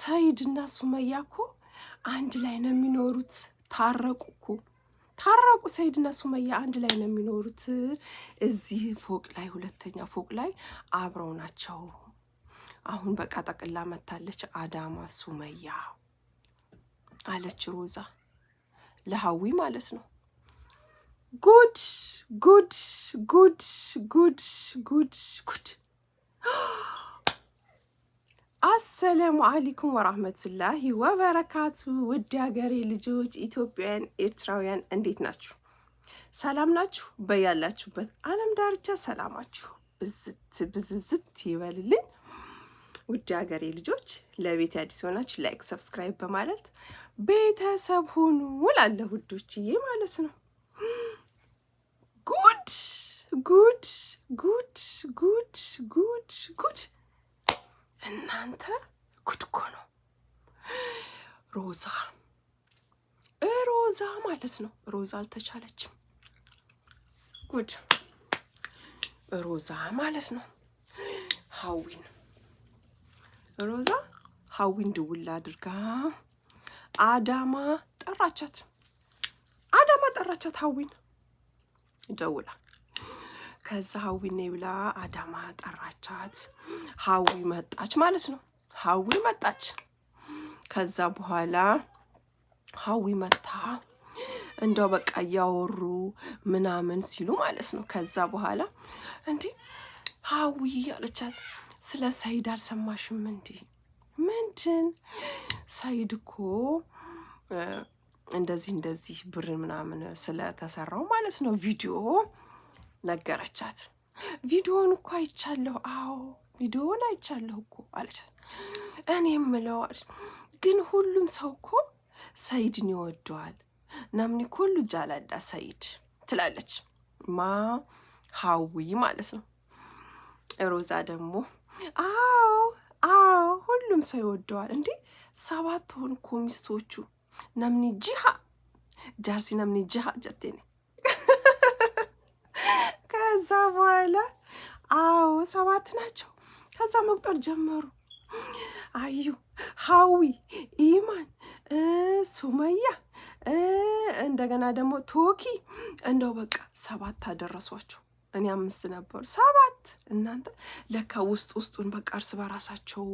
ሰይድና ሱመያ እኮ አንድ ላይ ነው የሚኖሩት። ታረቁ። ሰይድና ሱመያ አንድ ላይ ነው የሚኖሩት። እዚህ ፎቅ ላይ ሁለተኛ ፎቅ ላይ አብረው ናቸው። አሁን በቃ ጠቅላ መታለች አዳማ ሱመያ አለች ሮዛ ለሀዊ ማለት ነው። ጉድ ጉድ ጉድ ጉድ ጉድ ጉድ። አሰላሙ አለይኩም ወራህመቱላሂ ወበረካቱ። ውድ ሀገሬ ልጆች ኢትዮጵያውያን፣ ኤርትራውያን እንዴት ናችሁ? ሰላም ናችሁ? በያላችሁበት ዓለም ዳርቻ ሰላማችሁ ብዝዝት ይበልልኝ። ውድ ሀገሬ ልጆች ለቤት አዲስ ሆናችሁ ላይክ፣ ሰብስክራይብ በማለት ቤተሰብ ሁኑ እላለሁ ውዶችዬ ማለት ነው። ጉድ ጉድ ጉድ ጉድ ጉድ ጉድ እናንተ ጉድ እኮ ነው። ሮዛ ማለት ነው። ሮዛ አልተቻለችም። ጉድ ሮዛ ማለት ነው። ሀዊን ድውል አድርጋ አዳማ ጠራቻት። ሀዊን ደውላ ከዛ ሀዊን ነይ ብላ አዳማ ጠራቻት። ሀዊ መጣች ማለት ነው። ሀዊ መጣች። ከዛ በኋላ ሀዊ መታ እንደው በቃ እያወሩ ምናምን ሲሉ ማለት ነው። ከዛ በኋላ እንዴ ሀዊ አለቻት፣ ስለ ሰይድ አልሰማሽም እንዴ? ምንድን? ሰይድ እኮ እንደዚህ ብር ምናምን ስለተሰራው ማለት ነው ቪዲዮ ነገረቻት። ቪዲዮውን እኮ አይቻለሁ። አዎ ቪዲዮውን አይቻለሁ እኮ አለቻት። እኔ የምለው ግን ሁሉም ሰው እኮ ሰይድን ይወደዋል። ናምኒ ኩሉ ጃላዳ ሰይድ ትላለች። ሀዊ ማለት ነው። ሮዛ ደግሞ አዎ ሁሉም ሰው ይወደዋል። እንዴ 7 ሆኑ እኮ ሚስቶቹ። ናምኒ ጂሃ ጃርሲ ናምኒ ጂሃ ጀቴኔ። ከዛ በኋላ 7 ናቸው። ከዛ መቁጠር ጀመሩ። አዩ፣ ሀዊ፣ ኢማን፣ ሱመያ እንደገና ደግሞ ቶኪ። እንደው በቃ 7 አደረሷቸው። እኔ 5 ነበሩ። 7 እናንተ ለካ ውስጡን በቃ እርስ በራሳቸው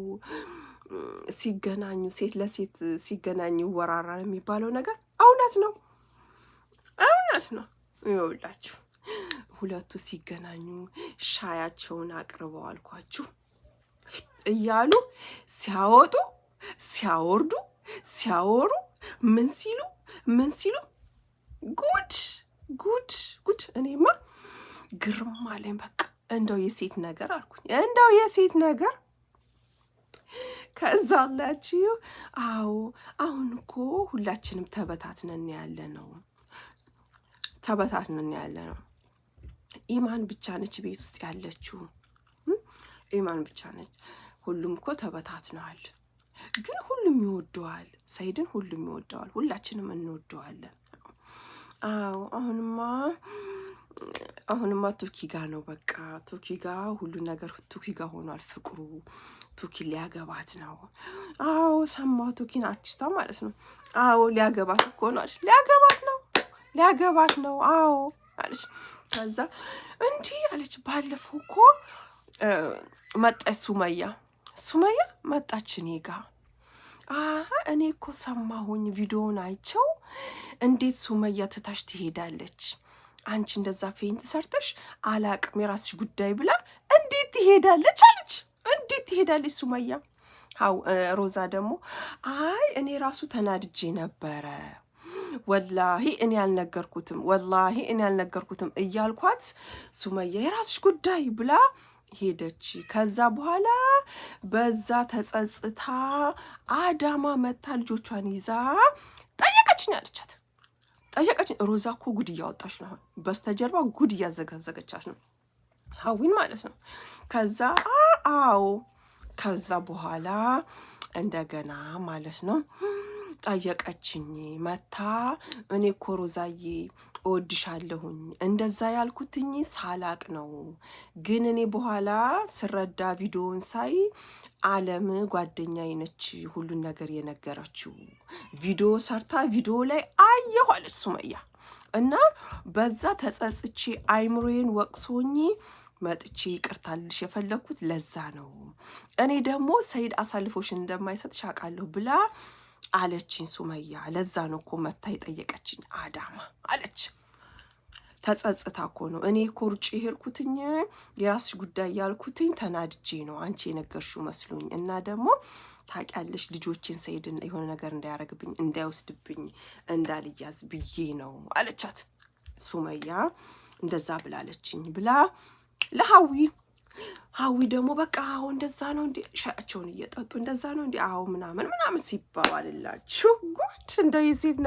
ሲገናኙ፣ ሴት ለሴት ሲገናኙ ይወራራል የሚባለው ነገር እውነት ነው። ይኸውላችሁ ሁለቱ ሲገናኙ ሻያቸውን አቅርበው አልኳችሁ እያሉ ሲያወጡ ሲያወርዱ ሲያወሩ ምን ሲሉ ጉድ። እኔማ ግርም አለኝ። በቃ እንደው የሴት ነገር አልኩኝ፣ እንደው የሴት ነገር። ከዛ አላችሁ አሁን እኮ ሁላችንም ተበታትነን ያለ ነው። ኢማን ብቻ ነች ቤት ውስጥ ያለችው። ኢማን ብቻ ነች። ሁሉም እኮ ተበታትነዋል። ግን ሁሉም ይወደዋል ሰይድን፣ ሁሉም ይወደዋል። ሁላችንም እንወደዋለን። አሁንማ ቱርኪ ጋ ነው። በቃ ቱርኪ ጋ ሁሉ ነገር ቱርኪ ጋ ሆኗል። ፍቅሩ ቱርኪ ሊያገባት ነው። ሰማሁ። ቱርኪን አርቲስቷ ማለት ነው። ሊያገባት እኮ ነው። ሊያገባት ነው አለች። ከዛ እንዲህ አለች። ባለፈው እኮ መጣች ሱመያ መጣች እኔ ጋ። እኔ እኮ ሰማሁኝ፣ ቪዲዮውን አይቸው። እንዴት ሱመያ ትታሽ ትሄዳለች? አንቺ እንደዛ ፌንት ሰርተሽ አላቅም የራስሽ ጉዳይ ብላ እንዴት ትሄዳለች አለች። እንዴት ትሄዳለች ሱመያ? ሮዛ ደግሞ እኔ ራሱ ተናድጄ ነበረ ወላሂ እኔ ያልነገርኩትም እያልኳት ሱመያ የራስሽ ጉዳይ ብላ ሄደች። ከዛ በኋላ በዛ ተጸጽታ አዳማ መታ ልጆቿን ይዛ ጠየቀችኝ አለቻት። ሮዛ እኮ ጉድ እያወጣች ነው። በስተጀርባ ጉድ እያዘጋዘገቻት ነው ሀዊን ማለት ነው። ከዛ በኋላ እንደገና ማለት ነው ጠየቀችኝ መታ እኔ እኮ ሮዛዬ እወድሻለሁኝ እንደዛ ያልኩትኝ ሳላቅ ነው ግን እኔ በኋላ ስረዳ ቪዲዮውን ሳይ ዓለም ጓደኛዬ ነች ሁሉን ነገር የነገረችው ቪዲዮ ሰርታ ቪዲዮ ላይ አየሁ አለች ሱመያ እና በዛ ተጸጽቼ አይምሮዬን ወቅሶኝ መጥቼ ይቅርታልሽ የፈለኩት ለዛ ነው እኔ ደግሞ ሰይድ አሳልፎሽ እንደማይሰጥሽ አውቃለሁ ብላ አለችኝ ሱመያ ለዛ ነው እኮ መታ የጠየቀችኝ አዳማ አለች ተጸጽታ እኮ ነው እኔ ኮርጪ ሄርኩትኝ የራስሽ ጉዳይ ያልኩትኝ ተናድጄ ነው አንቺ የነገርሽው መስሎኝ እና ደግሞ ታውቂያለሽ ልጆችን ሰይድን የሆነ ነገር እንዳያረግብኝ እንዳይወስድብኝ እንዳልያዝ ብዬ ነው አለቻት ሱመያ እንደዛ ብላለችኝ ብላ ለሃዊ ደግሞ በቃ አዎ እንደዛ ነው እንዴ ሻቸውን እየጠጡ እንደዛ ነው እንዴ አዎ ምናምን ሲባባልላችሁ ጉድ እንደ የሴት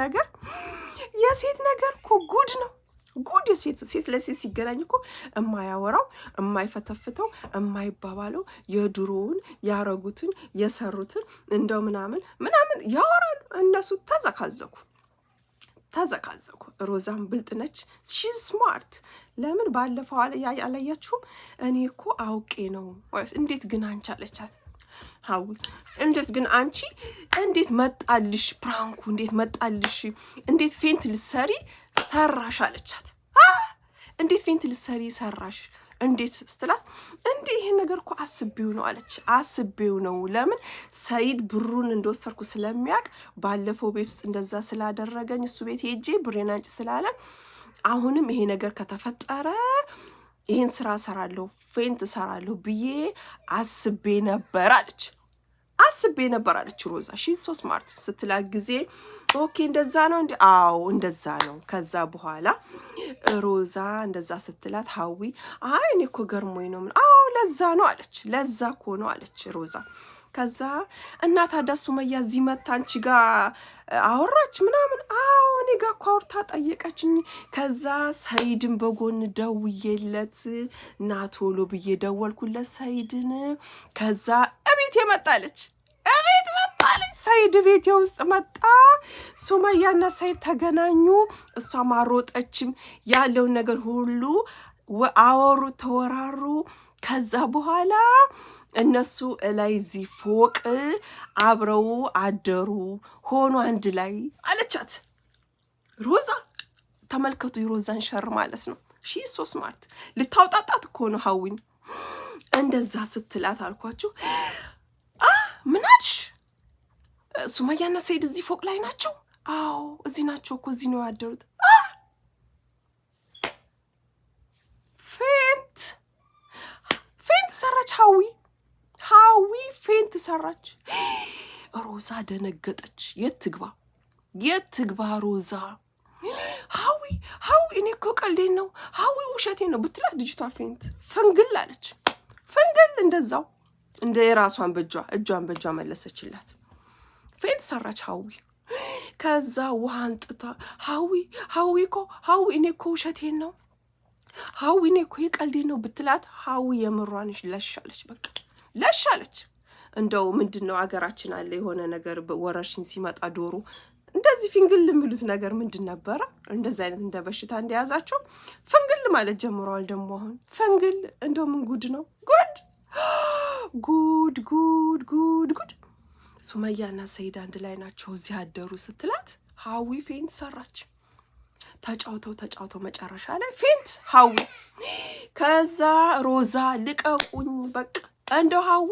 ነገር እኮ ጉድ ነው ጉድ ሴት ለሴት ሲገናኝ እኮ የማያወራው የማይፈተፍተው የማይባባለው የድሮውን ያረጉትን የሰሩትን እንደው ምናምን ያወራሉ እነሱ ተዘካዘኩ ሮዛም ብልጥ ነች ሺ ስማርት ለምን ባለፈው አላያችሁም እኔ እኮ አውቄ ነው እንዴት ግን አንቺ አለቻት ሃው እንዴት ግን አንቺ እንዴት መጣልሽ ፕራንኩ እንዴት መጣልሽ እንዴት ፌንት ልሰሪ ሰራሽ አለቻት እንዴት ፌንት ልሰሪ ሰራሽ እንዴት ስትላት እንዴ ይሄ ነገር እኮ አስቤው ነው አለች አስቤው ነው ለምን ሰይድ ብሩን እንደወሰርኩ ስለሚያቅ ባለፈው ቤት ውስጥ እንደዛ ስላደረገኝ እሱ ቤት ሄጄ ብሬን አንጭ ስላለ አሁንም ይሄ ነገር ከተፈጠረ ይሄን ስራ ሰራለሁ ፌንት ሰራለሁ ብዬ አስቤ ነበር አለች ሮዛ ሺ ሶ ስማርት ስትላት ጊዜ ኦኬ እንደዛ ነው እንዴ አዎ እንደዛ ነው ከዛ በኋላ ሮዛ እንደዛ ስትላት ሃዊ አይ እኔ እኮ ገርሞኝ ነው አዎ ለዛ ነው አለች ለዛ እኮ ነው አለች ሮዛ ከዛ እና ታዲያ ሱመያ እዚህ መታ አንቺ ጋር አወራች ምናምን አዎ እኔ ጋር እኮ አውርታ ጠየቀችኝ ከዛ ሰይድን በጎን ደውዬለት ናቶሎ ብዬ ደወልኩለት ሰይድን ከዛ እቤት መጣለች ሰይድ ቤት ውስጥ መጣ ሱመያና ሰይድ ተገናኙ እሷ ማሮጠችም ያለውን ነገር ሁሉ አወሩ ተወራሩ ከዛ በኋላ እነሱ ላይ እዚህ ፎቅ አብረው አደሩ ሆኖ አንድ ላይ አለቻት ሮዛ ተመልከቱ የሮዛን ሸር ማለት ነው ሺ ሶ ስማርት ልታውጣጣት እኮ ነው ሃዊን እንደዛ ስትላት አልኳችሁ ምናልሽ ሱመያና ሰይድ እዚህ ፎቅ ላይ ናቸው አዎ እዚህ ናቸው እኮ እዚህ ነው ያደሩት ፌንት ሰራች ሃዊ ፌንት ሰራች ሮዛ ደነገጠች የት ትግባ ሮዛ ሃዊ እኔ እኮ ቀልዴን ነው ሃዊ ውሸቴን ነው ብትላት ልጅቷ ፌንት ፍንግል አለች እንደዛው እንደ የራሷን እጇን በእጇ መለሰችላት ፌንት ሰራች ሃዊ ከዛ ውሃን ጥታ ሃዊ እኔ እኮ ውሸቴን ነው ሃዊ እኔ እኮ የቀልዴን ነው ብትላት ሃዊ የምሯንሽ ለሻለች በቃ ለሻለች እንደው ምንድነው አገራችን አለ የሆነ ነገር ወረርሽኝ ሲመጣ ዶሮ እንደዚህ ፍንግል የሚሉት ነገር ምንድን ነበር እንደዚህ አይነት እንደ በሽታ እንደያዛቸው ፍንግል ማለት ጀምሯል ደግሞ አሁን ፍንግል እንደው ምን ጉድ ነው ጉድ ሱመያና ሰይድ አንድ ላይ ናቸው እዚህ አደሩ ስትላት ሃዊ ፌንት ሰራች ተጫውተው መጨረሻ ላይ ፌንት ሃዊ ከዛ ሮዛ ልቀቁኝ በቃ እንደው ሃዊ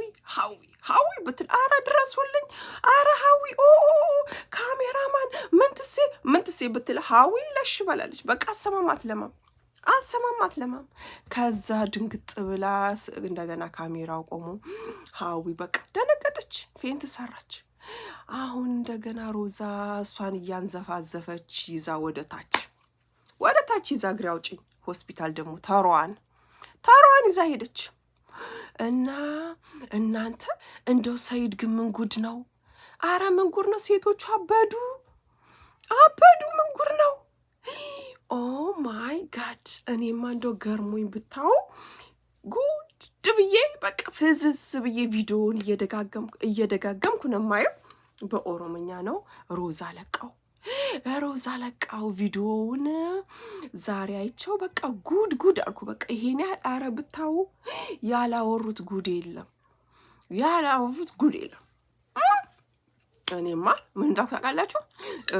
ብትል አረ ድረሱልኝ አረ ሃዊ ካሜራማን ምንትሴ ብትል ሃዊ ለሽ በላለች በቃ አሰማማት ለማም ከዛ ድንግጥ ብላ እንደገና ካሜራው ቆሞ ሃዊ በቃ ደነገጠች ፌንት ሰራች አሁን እንደገና ሮዛ እሷን እያንዘፋዘፈች ይዛ ወደ ታች ይዛ እግሬ አውጪኝ ሆስፒታል ደግሞ ተሯን ይዛ ሄደች እና እናንተ እንደው ሰይድ ግን ምን ጉድ ነው አረ ምን ጉድ ነው ሴቶቹ አበዱ ምን ጉድ ነው ኦ ማይ ጋድ እኔማ እንደው ገርሞኝ ብታው ጉድ ብዬ በቃ ፍዝዝ ብዬ ቪዲዮውን እየደጋገምኩ ነው የማየው በኦሮምኛ ነው። ሮዛ ለቃው ቪዲዮውን ዛሬ አይቼው በቃ ጉድ አልኩ። በቃ ይሄን ያህል ኧረ ብታው ያላወሩት ጉድ የለም። እኔማ ምን እንዳልኩ ታውቃላችሁ?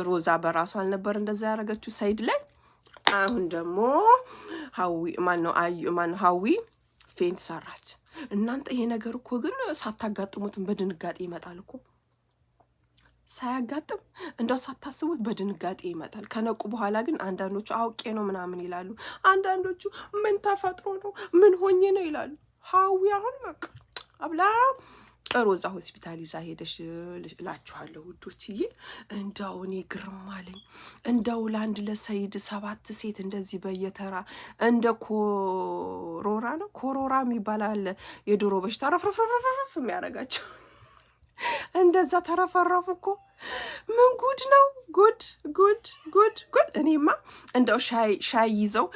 ሮዛ በራሷ አልነበር እንደዛ ያደረገችው ሰይድ ላይ። አሁን ደግሞ ሀዊ ፌንት ሰራች። እናንተ ይሄ ነገር እኮ ግን ሳታጋጥሙትም በድንጋጤ ይመጣል እኮ። ሳያጋጥም እንደው ሳታስቡት በድንጋጤ ይመጣል። ከነቁ በኋላ ግን አንዳንዶቹ አውቄ ነው ምናምን ይላሉ። አንዳንዶቹ ምን ተፈጥሮ ነው ምን ሆኜ ነው ይላሉ። ሀዊ አሁን በቃ አብላ ሮዛ ሆስፒታል ይዛ ሄደሽ እላችኋለሁ ውዶችዬ። እንደው እኔ ግርም አለኝ። እንደው ለአንድ ለሰይድ 7 ሴት እንደዚህ በየተራ እንደ ኮሮራ የሚባል አለ የዶሮ በሽታ ረፍረፍረፍረፍ የሚያደርጋቸው እንደዛ ተረፈረፉ እኮ። ምን ጉድ ነው! ጉድ። እኔማ እንደው ሻይ ይዘው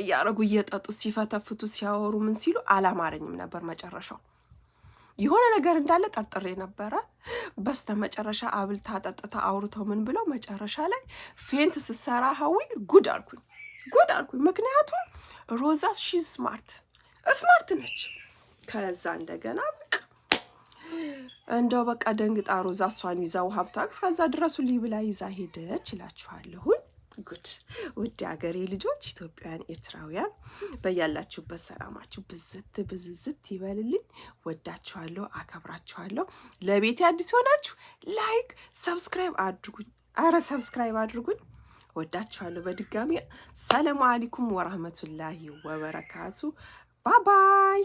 እያረጉ እየጠጡ ሲፈተፍቱ ሲያወሩ ምን ሲሉ አላማረኝም ነበር መጨረሻው። የሆነ ነገር እንዳለ ጠርጥሬ ነበረ። በስተ መጨረሻ አብልታ ጠጥታ አውርተው ምን ብለው መጨረሻ ላይ ፌንት ስትሰራ ሀዊ ጉድ አልኩኝ። ምክንያቱም ሮዛ ሺ ስማርት ነች። ከዛ እንደገና እንደው በቃ ደንግጣ ሮዛ እሷን ይዛው ሀብታክስ ከዛ ድረሱልኝ ብላ ይዛ ሄደች እላችኋለሁኝ። ጉድ ውድ ሀገሬ ልጆች ኢትዮጵያውያን፣ ኤርትራውያን በያላችሁበት ሰላማችሁ ብዝዝት ይበልልኝ። ወዳችኋለሁ፣ አከብራችኋለሁ። ለቤቴ አዲስ ሆናችሁ ላይክ ሰብስክራይብ አድርጉኝ። ሰብስክራይብ አድርጉኝ። ወዳችኋለሁ። በድጋሚ ሰላም አለይኩም ወራህመቱላሂ ወበረካቱ። ባባይ